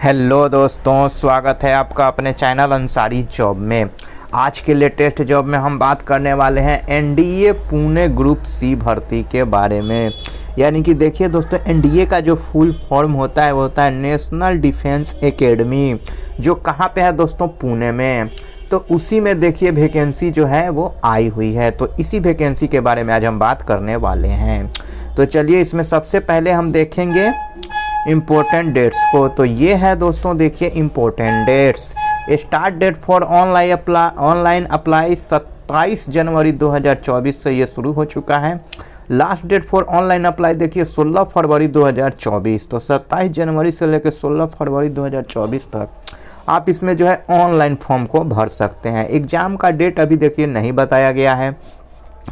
Hello दोस्तों, स्वागत है आपका अपने चैनल अंसारी जॉब में। आज के लेटेस्ट जॉब में हम बात करने वाले हैं एनडीए पुणे ग्रुप सी भर्ती के बारे में। यानी कि देखिए दोस्तों, एनडीए का जो फुल फॉर्म होता है वो होता है नेशनल डिफेंस एकेडमी, जो कहाँ पे है दोस्तों, पुणे में। तो उसी में देखिए वैकेंसी जो है वो आई हुई है। तो इसी वैकेंसी के बारे में आज हम बात करने वाले हैं। तो चलिए, इसमें सबसे पहले हम देखेंगे इम्पोर्टेंट डेट्स को। तो ये है दोस्तों, देखिए important dates. Start date for online apply 27 जनवरी 2024 से ये शुरू हो चुका है। Last date for online apply देखिए 16 फरवरी 2024। तो 27 जनवरी से लेकर 16 फरवरी 2024 तक आप इसमें जो है ऑनलाइन फॉर्म को भर सकते हैं। एग्ज़ाम का डेट अभी देखिए नहीं बताया गया है।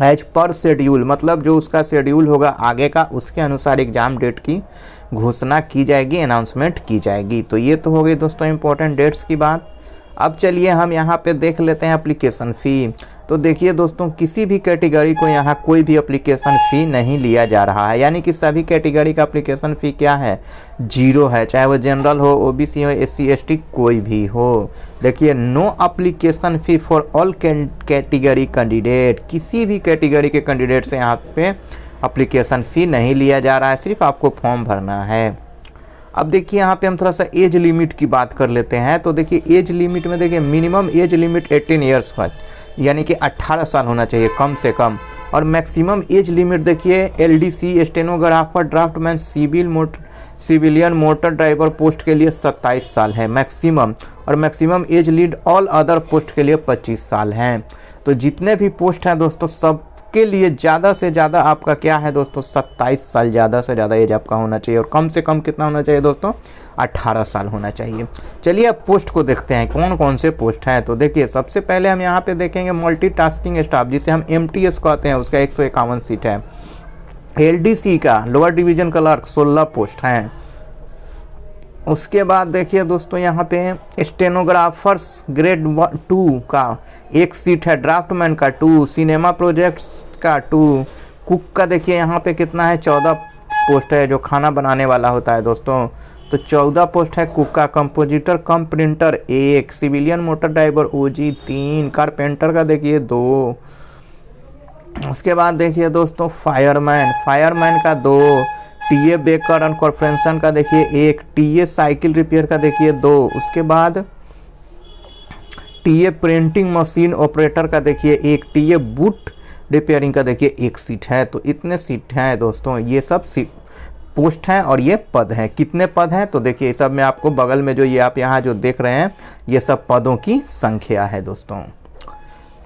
एज पर शेड्यूल, मतलब जो उसका शेड्यूल होगा आगे का, उसके अनुसार एग्ज़ाम डेट की घोषणा की जाएगी, अनाउंसमेंट की जाएगी। तो ये तो हो गई दोस्तों इंपॉर्टेंट डेट्स की बात। अब चलिए हम यहाँ पे देख लेते हैं एप्लीकेशन फ़ी। तो देखिए दोस्तों, किसी भी कैटेगरी को यहाँ कोई भी एप्लीकेशन फ़ी नहीं लिया जा रहा है। यानी कि सभी कैटेगरी का एप्लीकेशन फ़ी क्या है, जीरो है। चाहे वो जनरल हो, ओबीसी हो, एससी एसटी कोई भी हो। देखिए, no application fee for all category candidate. किसी भी कैटेगरी के कैंडिडेट से यहाँ पे एप्लीकेशन फ़ी नहीं लिया जा रहा है, सिर्फ आपको फॉर्म भरना है। अब देखिए यहाँ पे हम थोड़ा सा एज लिमिट की बात कर लेते हैं। तो देखिए एज लिमिट में देखिए मिनिमम एज लिमिट 18 ईयर्स है, यानी कि 18 साल होना चाहिए कम से कम। और मैक्सिमम एज लिमिट देखिए LDC, stenographer, draftman, civilian motor driver post के लिए 27 साल है मैक्सिमम। और maximum age lead all other post के लिए 25 साल हैं। तो जितने भी पोस्ट हैं दोस्तों, सब के लिए ज़्यादा से ज़्यादा आपका क्या है दोस्तों, 27 साल ज़्यादा से ज़्यादा एज आपका होना चाहिए। और कम से कम कितना होना चाहिए दोस्तों, 18 साल होना चाहिए। चलिए अब पोस्ट को देखते हैं कौन कौन से पोस्ट हैं। तो देखिए सबसे पहले हम यहाँ पे देखेंगे मल्टीटास्किंग स्टाफ, जिसे हम एमटीएस कहते हैं, उसका 151 सीट है। एलडीसी का लोअर डिवीजन क्लर्क 16 पोस्ट हैं। उसके बाद देखिए दोस्तों, यहाँ पे स्टेनोग्राफर्स ग्रेड 2 का 1 सीट है। ड्राफ्टमैन का 2, सिनेमा प्रोजेक्ट्स का 2, कुक का देखिए यहाँ पे कितना है, 14 पोस्ट है, जो खाना बनाने वाला होता है दोस्तों। तो 14 पोस्ट है कुक का। कंपोजिटर कम प्रिंटर 1, सिविलियन मोटर ड्राइवर ओजी 3, कारपेंटर का देखिए 2। उसके बाद देखिए दोस्तों फायरमैन का 2, टीए बेकर एंड कॉर्पोरेशन का देखिए 1, टीए साइकिल रिपेयर का देखिए 2। उसके बाद टीए प्रिंटिंग मशीन ऑपरेटर का देखिए 1, टीए बूट रिपेयरिंग का देखिए 1 सीट है। तो इतने सीट हैं दोस्तों, ये सब पोस्ट हैं और ये पद हैं। कितने पद हैं तो देखिए सब में आपको बगल में जो ये आप यहाँ जो देख रहे हैं, ये सब पदों की संख्या है दोस्तों।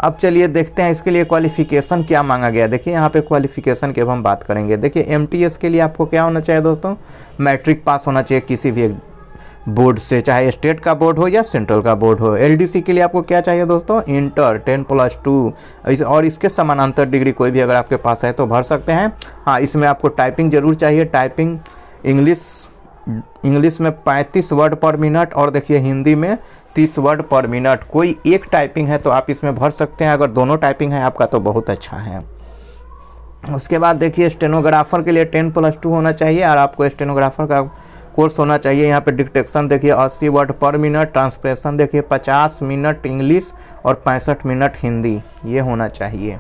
अब चलिए देखते हैं इसके लिए क्वालिफ़िकेशन क्या मांगा गया। देखिए यहाँ पे क्वालिफ़िकेशन की अब हम बात करेंगे। देखिए एमटीएस के लिए आपको क्या होना चाहिए दोस्तों, मैट्रिक पास होना चाहिए किसी भी एक बोर्ड से, चाहे स्टेट का बोर्ड हो या सेंट्रल का बोर्ड हो। एलडीसी के लिए आपको क्या चाहिए दोस्तों, इंटर 10+2 और इसके समानांतर डिग्री कोई भी अगर आपके पास है तो भर सकते हैं। हाँ, इसमें आपको टाइपिंग जरूर चाहिए। टाइपिंग इंग्लिश में 35 वर्ड पर मिनट और देखिए हिंदी में 30 वर्ड पर मिनट। कोई एक टाइपिंग है तो आप इसमें भर सकते हैं, अगर दोनों टाइपिंग है आपका तो बहुत अच्छा है। उसके बाद देखिए स्टेनोग्राफर के लिए 10+2 होना चाहिए और आपको स्टेनोग्राफर का कोर्स होना चाहिए। यहाँ पे डिक्टेशन देखिए 80 वर्ड पर मिनट, ट्रांसलेशन देखिए 50 मिनट इंग्लिश और 65 मिनट हिंदी, ये होना चाहिए।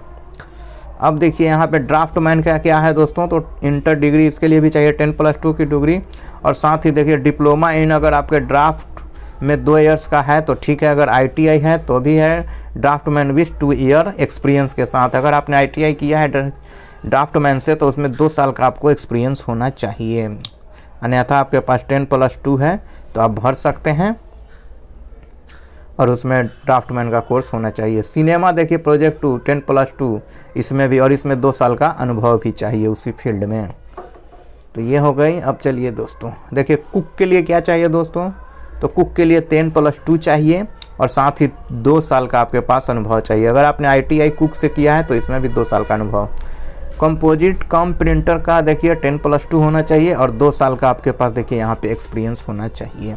अब देखिए यहाँ पे ड्राफ्टमैन का क्या है दोस्तों, तो इंटर डिग्री इसके लिए भी चाहिए 10+2 की डिग्री। और साथ ही देखिए डिप्लोमा इन, अगर आपके ड्राफ्ट में 2 ईयर्स का है तो ठीक है, अगर आईटीआई है तो भी है। ड्राफ्टमैन विथ 2 ईयर एक्सपीरियंस के साथ, अगर आपने आईटीआई किया है ड्राफ्टमैन से तो उसमें 2 साल का आपको एक्सपीरियंस होना चाहिए। अन्यथा आपके पास 10+2 है तो आप भर सकते हैं और उसमें ड्राफ्टमैन का कोर्स होना चाहिए। सिनेमा देखिए प्रोजेक्ट 2 10+2 इसमें भी, और इसमें 2 साल का अनुभव भी चाहिए उसी फील्ड में। तो ये हो गई। अब चलिए दोस्तों देखिए कुक के लिए क्या चाहिए दोस्तों, तो कुक के लिए 10+2 चाहिए और साथ ही 2 साल का आपके पास अनुभव चाहिए। अगर आपने आईटीआई कुक से किया है तो इसमें भी 2 साल का अनुभव। कंपोजिट कम प्रिंटर का देखिए 10+2 होना चाहिए और 2 साल का आपके पास देखिए यहाँ पे एक्सपीरियंस होना चाहिए।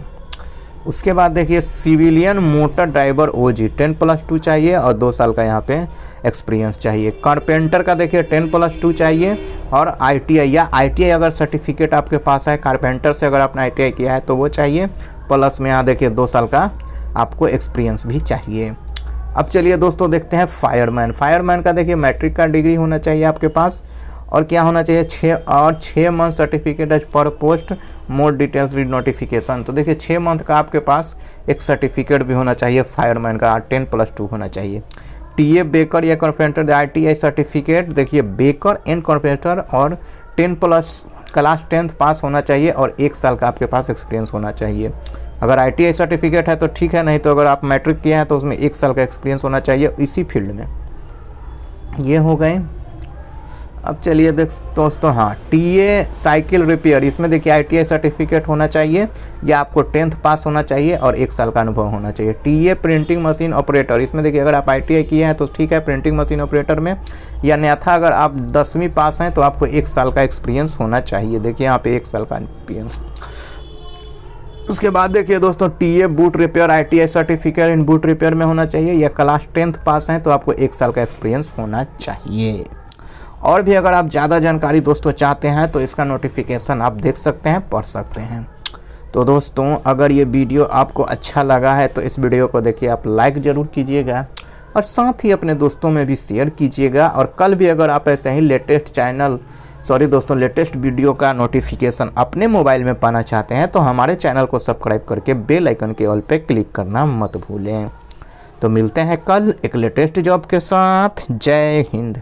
उसके बाद देखिए सिविलियन मोटर ड्राइवर ओजी 10+2 चाहिए और 2 साल का यहाँ पे एक्सपीरियंस चाहिए। कारपेंटर का देखिए 10+2 चाहिए और आईटीआई या आईटीआई अगर सर्टिफिकेट आपके पास है, कारपेंटर से अगर आपने आईटीआई किया है तो वो चाहिए, प्लस में यहाँ देखिए 2 साल का आपको एक्सपीरियंस भी चाहिए। अब चलिए दोस्तों देखते हैं फायरमैन। फायरमैन का देखिए मैट्रिक का डिग्री होना चाहिए आपके पास और क्या होना चाहिए 6 month certificate as per post, more details read notification. तो देखिए 6 मंथ का आपके पास एक सर्टिफिकेट भी होना चाहिए फायरमैन का, 10+2 होना चाहिए। टीए बेकर या कारपेंटर आईटीआई सर्टिफिकेट देखिए बेकर एंड कारपेंटर और 10+ क्लास 10th पास होना चाहिए और 1 साल का आपके पास एक्सपीरियंस होना चाहिए। अगर आईटीआई सर्टिफिकेट है तो ठीक है, नहीं तो अगर आप मैट्रिक किए हैं तो उसमें 1 साल का एक्सपीरियंस होना चाहिए इसी फील्ड में। ये हो गए। अब चलिए दोस्तों हाँ, टीए साइकिल रिपेयर, इसमें देखिए आईटीआई सर्टिफिकेट होना चाहिए या आपको 10th पास होना चाहिए और 1 साल का अनुभव होना चाहिए। टीए प्रिंटिंग मशीन ऑपरेटर, इसमें देखिए अगर आप आईटीआई किए हैं तो ठीक है प्रिंटिंग मशीन ऑपरेटर में, या अन्यथा अगर आप 10वीं पास हैं तो आपको 1 साल का एक्सपीरियंस होना चाहिए। देखिए यहाँ पे 1 साल का एक्सपीरियंस। उसके बाद देखिए दोस्तों TA boot repair ITI certificate in boot repair में होना चाहिए या क्लास 10th पास हैं तो आपको 1 साल का एक्सपीरियंस होना चाहिए। और भी अगर आप ज़्यादा जानकारी दोस्तों चाहते हैं तो इसका नोटिफिकेशन आप देख सकते हैं, पढ़ सकते हैं। तो दोस्तों अगर ये वीडियो आपको अच्छा लगा है तो इस वीडियो को देखिए आप लाइक ज़रूर कीजिएगा और साथ ही अपने दोस्तों में भी शेयर कीजिएगा। और कल भी अगर आप ऐसे ही लेटेस्ट वीडियो का नोटिफिकेशन अपने मोबाइल में पाना चाहते हैं तो हमारे चैनल को सब्सक्राइब करके बेल आइकन के ऑल पे क्लिक करना मत भूलें। तो मिलते हैं कल एक लेटेस्ट जॉब के साथ। जय हिंद।